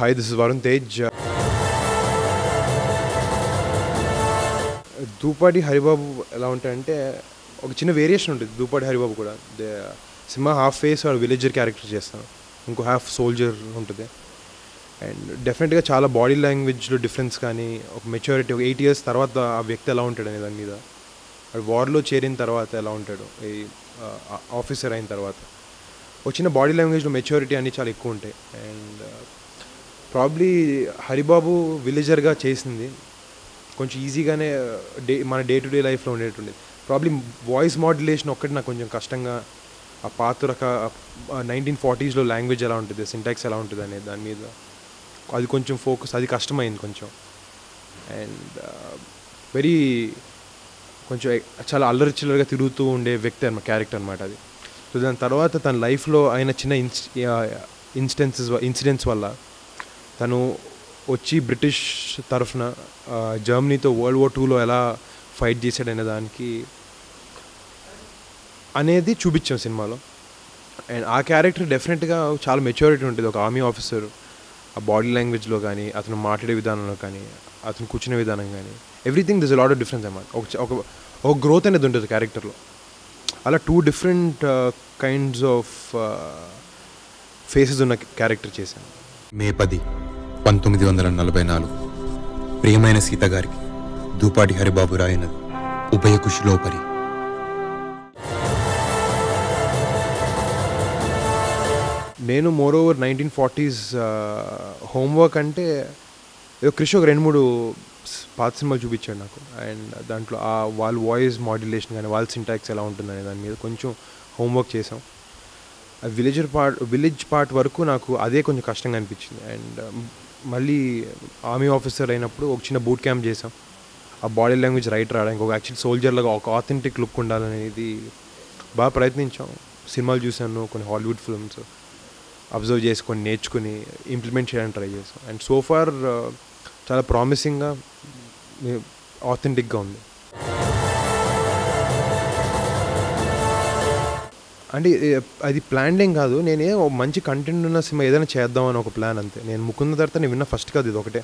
Hi, this is Varun Tej. Dupati Haribabu ఎలా ఉంటాయంటే ఒక చిన్న వేరియేషన్ ఉంటుంది దూపాటి హరిబాబు కూడా. సినిమా హాఫ్ ఫేస్ వాడు విలేజర్ క్యారెక్టర్ చేస్తాను, ఇంకో హాఫ్ సోల్జర్ ఉంటుంది. అండ్ డెఫినెట్గా చాలా బాడీ లాంగ్వేజ్లో డిఫరెన్స్ కానీ, ఒక మెచ్యూరిటీ, ఒక 8 years తర్వాత ఆ వ్యక్తి ఎలా ఉంటాడు అనే దాని మీద, వాడు వార్లో చేరిన తర్వాత ఎలా ఉంటాడు, ఈ ఆఫీసర్ అయిన తర్వాత ఒక చిన్న బాడీ లాంగ్వేజ్లో మెచ్యూరిటీ అన్నీ చాలా ఎక్కువ ఉంటాయి. అండ్ ప్రాబ్లీ హరిబాబు విలేజర్గా చేసింది కొంచెం ఈజీగానే మన డే టు డే లైఫ్లో ఉండేటుండేది. ప్రాబ్లీ వాయిస్ మాడ్యులేషన్ ఒక్కటి నాకు కొంచెం కష్టంగా, ఆ పాత రక 1940s లాంగ్వేజ్ ఎలా ఉంటుంది, సింటాక్స్ ఎలా ఉంటుంది అనే దాని మీద అది కొంచెం ఫోకస్, అది కష్టమైంది కొంచెం. అండ్ వెరీ కొంచెం చాలా అల్లరి చిల్లరగా తిరుగుతూ ఉండే వ్యక్తి అన్నమాట, క్యారెక్టర్ అనమాట అది. సో దాని తర్వాత తన లైఫ్లో అయిన చిన్న ఇన్సిడెంట్స్ వల్ల తను వచ్చి బ్రిటిష్ తరఫున జర్మనీతో World War II ఎలా ఫైట్ చేశాడనే దానికి అనేది చూపించాం సినిమాలో. అండ్ ఆ క్యారెక్టర్ డెఫినెట్గా చాలా మెచ్యూరిటీ ఉంటుంది. ఒక ఆర్మీ ఆఫీసర్ ఆ బాడీ లాంగ్వేజ్లో కానీ, అతను మాట్లాడే విధానంలో కానీ, అతను కూర్చునే విధానం కానీ, everything this a lot of difference అన్నమాట. ఒక గ్రోత్ అనేది ఉంటుంది క్యారెక్టర్లో. అలా 2 different కైండ్స్ ఆఫ్ ఫేసెస్ ఉన్న క్యారెక్టర్ చేశాను. మే 10, 1944 ప్రియమైన సీత గారికి దూపాటి హరిబాబు రాయినది ఉభయ కుశలోపరి. నేను మోరోవర్ 1940s హోంవర్క్ అంటే ఏదో క్రిష్ ఒక 2-3 పాత సినిమాలు చూపించాడు నాకు. అండ్ దాంట్లో వాళ్ళ వాయిస్ మాడ్యులేషన్ కానీ, వాళ్ళ సింటాక్స్ ఎలా ఉంటుందనే దాని మీద కొంచెం హోంవర్క్ చేసాం. విలేజ్ పార్ట్ వరకు నాకు అదే కొంచెం కష్టంగా అనిపించింది. అండ్ మళ్ళీ ఆర్మీ ఆఫీసర్ అయినప్పుడు ఒక చిన్న బూట్ క్యాంప్ చేసాం, ఆ బాడీ లాంగ్వేజ్ రైట్ రావడానికి, ఒక యాక్చువల్ సోల్జర్లాగా ఒక ఆథెంటిక్ లుక్ ఉండాలనేది బాగా ప్రయత్నించాం. సినిమాలు చూసాను, కొన్ని హాలీవుడ్ ఫిల్మ్స్ అబ్జర్వ్ చేసుకొని నేర్చుకుని ఇంప్లిమెంట్ చేయడానికి ట్రై చేసాం. అండ్ సో ఫార్ చాలా ప్రామిసింగ్గా, ఆథెంటిక్గా ఉంది. అంటే అది ప్లాన్ ఏం కాదు, నేనే మంచి కంటెంట్ ఉన్న సినిమా ఏదైనా చేద్దామని ఒక ప్లాన్ అంతే. నేను ముకుంద తర్వాత నేను విన్న ఫస్ట్ కథ ఇది ఒకటే.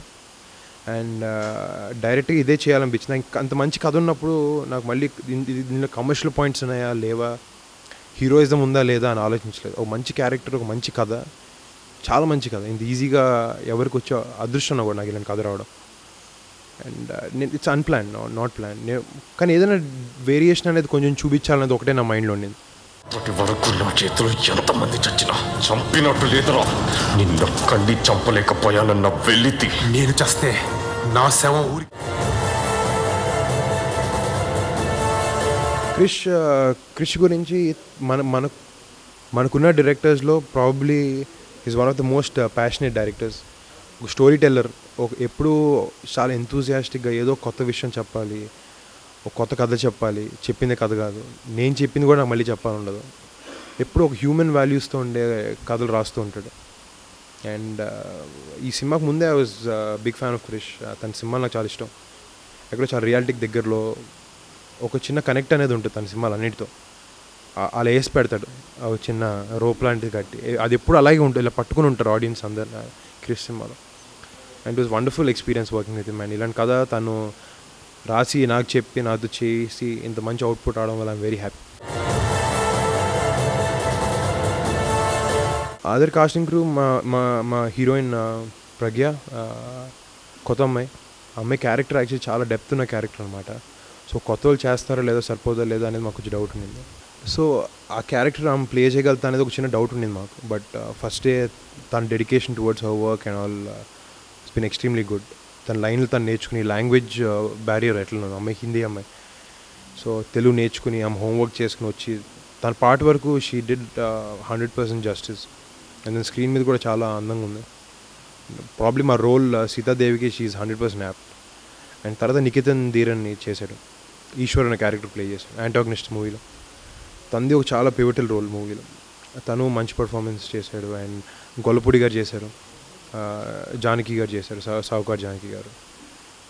అండ్ డైరెక్ట్గా ఇదే చేయాలనిపించింది. అంత మంచి కథ ఉన్నప్పుడు నాకు మళ్ళీ దీనిలో కమర్షియల్ పాయింట్స్ ఉన్నాయా లేవా, హీరోయిజం ఉందా లేదా అని ఆలోచించలేదు. ఒక మంచి క్యారెక్టర్, ఒక మంచి కథ, చాలా మంచి కథ, ఇంత ఈజీగా ఎవరికి వచ్చే అదృష్టం కూడా నాకు ఇలాంటి కథ రావడం. అండ్ నేను ఇట్స్ అన్ప్లాన్, నాట్ ప్లాన్. కానీ ఏదైనా వేరియేషన్ అనేది కొంచెం చూపించాలనేది ఒకటే నా మైండ్లో ఉండింది. ఇప్పటి వరకు నా చేతిలో ఎంతమంది చచ్చినా చంపినట్టు లేదురా. నిన్నొక్కడిని చంపలేకపోయానన్న వెలితి. నేను చస్తే నా శవం ఊరి. క్రిష్ గురించి మనకున్న డైరెక్టర్స్లో probably is one of the most passionate directors. ఒక స్టోరీ టెల్లర్, ఎప్పుడూ చాలా ఎంతూజియాస్టిక్గా ఏదో కొత్త విషయం చెప్పాలి, ఒక కొత్త కథ చెప్పాలి, చెప్పిందే కథ కాదు, నేను చెప్పింది కూడా నాకు మళ్ళీ చెప్పాలండదు. ఎప్పుడు ఒక హ్యూమన్ వాల్యూస్తో ఉండే కథలు రాస్తూ ఉంటాడు. అండ్ ఈ సినిమాకి ముందే I was big fan of Krish. తన సినిమా నాకు చాలా ఇష్టం. ఎక్కడో చాలా రియాలిటీకి దగ్గరలో ఒక చిన్న కనెక్ట్ అనేది ఉంటుంది తన సినిమాలు అన్నిటితో. అలా వేసి పెడతాడు, ఒక చిన్న రోప్ లాంటిది కట్టి, అది ఎప్పుడు అలాగే ఉంటుంది, ఇలా పట్టుకుని ఉంటారు ఆడియన్స్ అందరు క్రిష్ సినిమాలో. And it was wonderful experience working with him. And ఇలాంటి కథ తను రాసి నాకు చెప్పి నాతో చేసి ఇంత మంచి అవుట్పుట్ రావడం వల్ల I'm very happy. Other casting crew, మా హీరోయిన్ ప్రజ్ఞ, కొత్త అమ్మాయి క్యారెక్టర్ యాక్చువల్లీ చాలా డెప్త్ ఉన్న క్యారెక్టర్ అనమాట. సో కొత్త వాళ్ళు చేస్తారో లేదో, సరిపోదో లేదో అనేది మాకు కొంచెం డౌట్ ఉండింది. సో ఆ క్యారెక్టర్ ఆమె ప్లే చేయగలుగుతా అనేది ఒక చిన్న డౌట్ ఉండింది మాకు. బట్ ఫస్ట్ డే తన dedication towards her work and all it's been extremely good. తన లైన్లు తను నేర్చుకుని, లాంగ్వేజ్ బ్యారియర్ ఎట్లా అమ్మాయి, హిందీ అమ్మాయి, సో తెలుగు నేర్చుకుని ఆమె హోంవర్క్ చేసుకుని వచ్చి తన పార్ట్ వరకు she did 100% justice. And then screen మీద కూడా చాలా అందంగా ఉంది. ప్రాబ్లీ మా రోల్ సీతాదేవికి షీ ఈజ్ 100% యాప్ట్. అండ్ తర్వాత నిఖితన్ ధీరన్ని చేశాడు, ఈశ్వర్ అనే క్యారెక్టర్ ప్లే చేశాడు యాంటాగనిస్ట్ మూవీలో. తనది ఒక చాలా పివటల్ రోల్ మూవీలో, తను మంచి పర్ఫార్మెన్స్ చేశాడు. అండ్ గొల్లపూడి గారు చేశారు, జానకి గారు చేశారు, సావుకార్ జానకి గారు,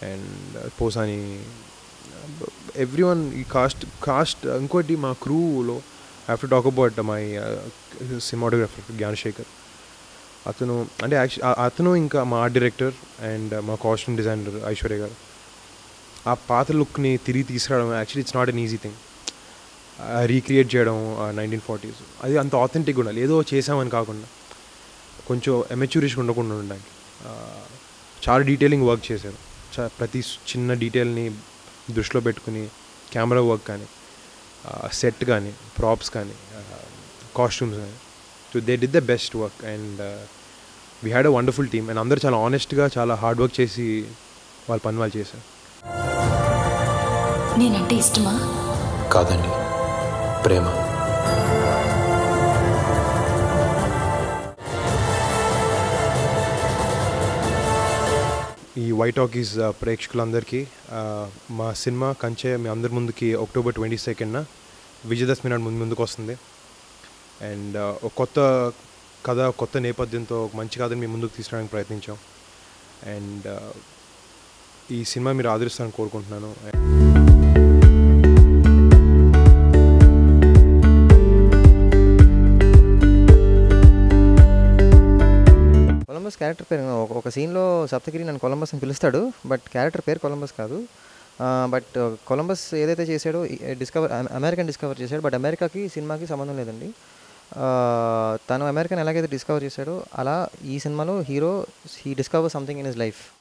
అండ్ పోసాని, ఎవ్రీవన్. ఈ కాస్ట్ ఇంకోటి మా క్రూలో I have to talk about my cinematographer Gyan Shekhar. అతను అంటే అతను ఇంకా మా ఆర్ట్ డైరెక్టర్ అండ్ మా కాస్ట్యూమ్ డిజైనర్ ఐశ్వర్య గారు ఆ పాత లుక్ని తిరిగి తీసుకురావడం actually it's not an easy thing. Recreate చేయడం 1940s అది అంత ఆథెంటిక్గా ఉండాలి, ఏదో చేసామని కాకుండా కొంచెం ఎమెచ్యూరిష్గా ఉండకుండా ఉండడానికి చాలా డీటెయిలింగ్ వర్క్ చేశారు. ప్రతి చిన్న డీటెయిల్ని దృష్టిలో పెట్టుకుని కెమెరా వర్క్ కానీ సెట్ కానీ ప్రాప్స్ కానీ కాస్ట్యూమ్స్ కానీ so they did the best work and we had a wonderful team and అందరూ చాలా ఆనెస్ట్గా చాలా హార్డ్ వర్క్ చేసి వాళ్ళ పని వాళ్ళు చేశారు. నేనంటే ఇష్టమా? కాదండి, ప్రేమ. ఈ వైట్ టాకీస్ ప్రేక్షకులందరికీ మా సినిమా కంచె మీ అందరి ముందుకి October 22nd విజయదశమి నాడు ముందుకు వస్తుంది. అండ్ ఒక కొత్త కథ కొత్త నేపథ్యంతో ఒక మంచి కథని మీ ముందుకు తీసుకురావడానికి ప్రయత్నించాం. అండ్ ఈ సినిమా మీరు ఆదరిస్తారని కోరుకుంటున్నాను. కొలంబస్ క్యారెక్టర్ పేరు ఒక సీన్లో సప్తగిరి నన్ను కొలంబస్ అని పిలుస్తాడు, బట్ క్యారెక్టర్ పేరు కొలంబస్ కాదు. బట్ కొలంబస్ ఏదైతే చేశాడో అమెరికన్ డిస్కవర్ చేశాడు, బట్ అమెరికాకి సినిమాకి సంబంధం లేదండి. తను అమెరికన్ ఎలాగైతే డిస్కవర్ చేశాడో అలా ఈ సినిమాలో he discover something in his life.